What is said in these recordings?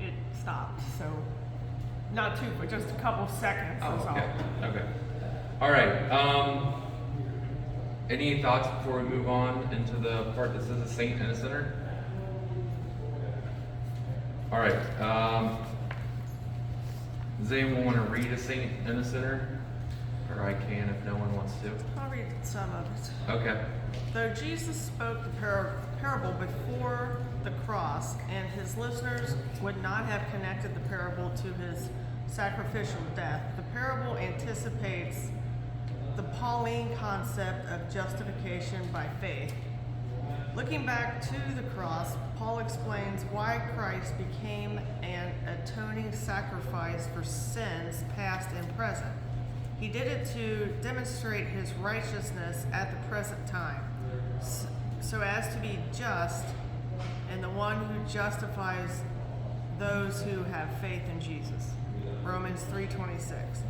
It stopped, so not too, but just a couple seconds. That's okay. all. Okay. All right. Any thoughts before we move on into the part that says a saint and a sinner? All right. Does anyone want to read a saint and a sinner? Or I can if no one wants to. I'll read some of it. Okay. Though Jesus spoke the parable before the cross, and his listeners would not have connected the parable to his sacrificial death, the parable anticipates the Pauline concept of justification by faith. Looking back to the cross, Paul explains why Christ became an atoning sacrifice for sins past and present. He did it to demonstrate his righteousness at the present time, so as to be just and the one who justifies those who have faith in Jesus. Romans 3:26.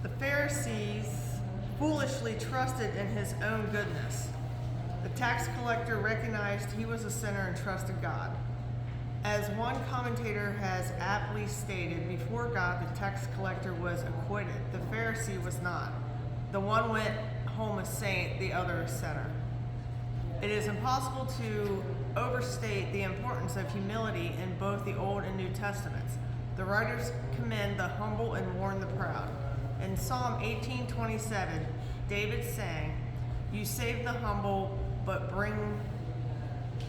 The Pharisees foolishly trusted in his own goodness. The tax collector recognized he was a sinner and trusted God. As one commentator has aptly stated, before God, the tax collector was acquitted. The Pharisee was not. The one went home a saint, the other a sinner. It is impossible to overstate the importance of humility in both the Old and New Testaments. The writers commend the humble and warn the proud. In Psalm 18:27, David sang, "You save the humble, but bring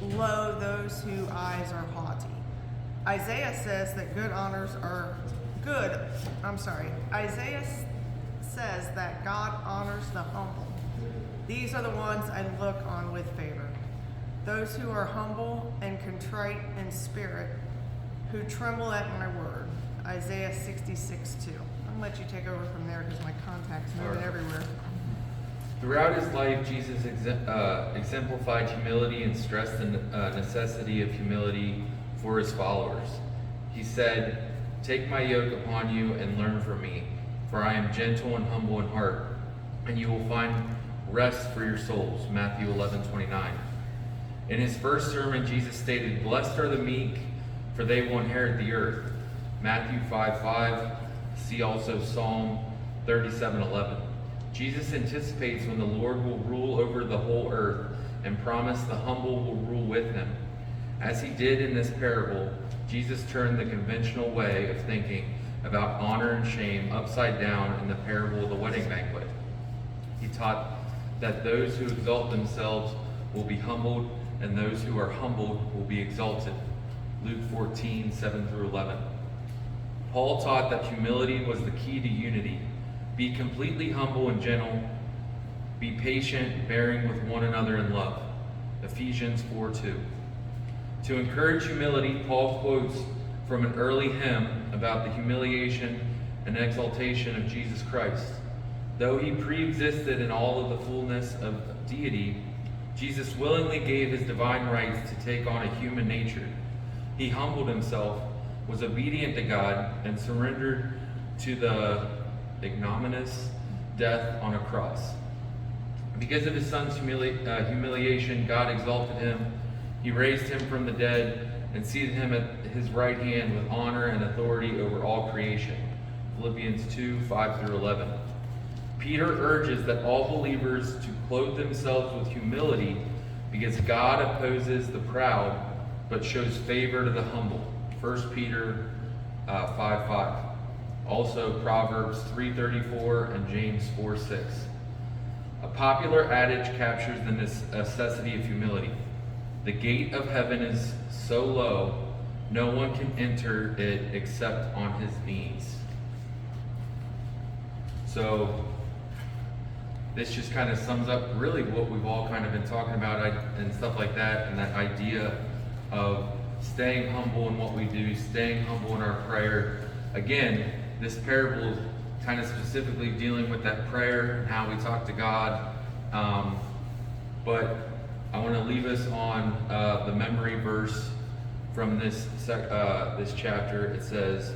low those whose eyes are haughty." Isaiah says that Isaiah says that God honors the humble. These are the ones I look on with favor. Those who are humble and contrite in spirit, who tremble at my word. Isaiah 66:2. I'm gonna let you take over from there because my contact's moving everywhere. Throughout his life, Jesus exemplified humility and stressed the necessity of humility for his followers. He said, "Take my yoke upon you and learn from me, for I am gentle and humble in heart, and you will find rest for your souls." Matthew 11:29. In his first sermon, Jesus stated, "Blessed are the meek, for they will inherit the earth." Matthew 5:5. See also Psalm 37:11. Jesus anticipates when the Lord will rule over the whole earth and promised the humble will rule with him. As he did in this parable, Jesus turned the conventional way of thinking about honor and shame upside down in the parable of the wedding banquet. He taught that those who exalt themselves will be humbled, and those who are humbled will be exalted. Luke 14:7-11. Paul taught that humility was the key to unity. Be completely humble and gentle. Be patient, bearing with one another in love. Ephesians 4:2. To encourage humility, Paul quotes from an early hymn about the humiliation and exaltation of Jesus Christ. Though he pre-existed in all of the fullness of deity, Jesus willingly gave his divine rights to take on a human nature. He humbled himself, was obedient to God, and surrendered to the ignominious death on a cross. Because of his son's humiliation, God exalted him. He raised him from the dead and seated him at his right hand with honor and authority over all creation. Philippians 2:5-11. Peter urges that all believers to clothe themselves with humility because God opposes the proud but shows favor to the humble. 1 Peter 5:5. Also Proverbs 3:34 and James 4:6. A popular adage captures the necessity of humility. The gate of heaven is so low, no one can enter it except on his knees. So this just kind of sums up really what we've all kind of been talking about and stuff like that, and that idea of staying humble in what we do, staying humble in our prayer. Again, this parable is kind of specifically dealing with that prayer and how we talk to God. But I want to leave us on the memory verse from this chapter. It says,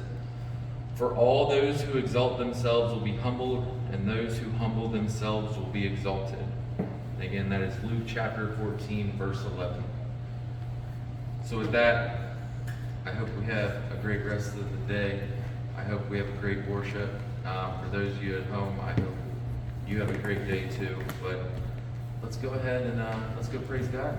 "For all those who exalt themselves will be humbled, and those who humble themselves will be exalted." And again, that is Luke chapter 14, verse 11. So with that, I hope we have a great rest of the day. I hope we have a great worship. For those of you at home, I hope you have a great day too. But let's go ahead and let's go praise God.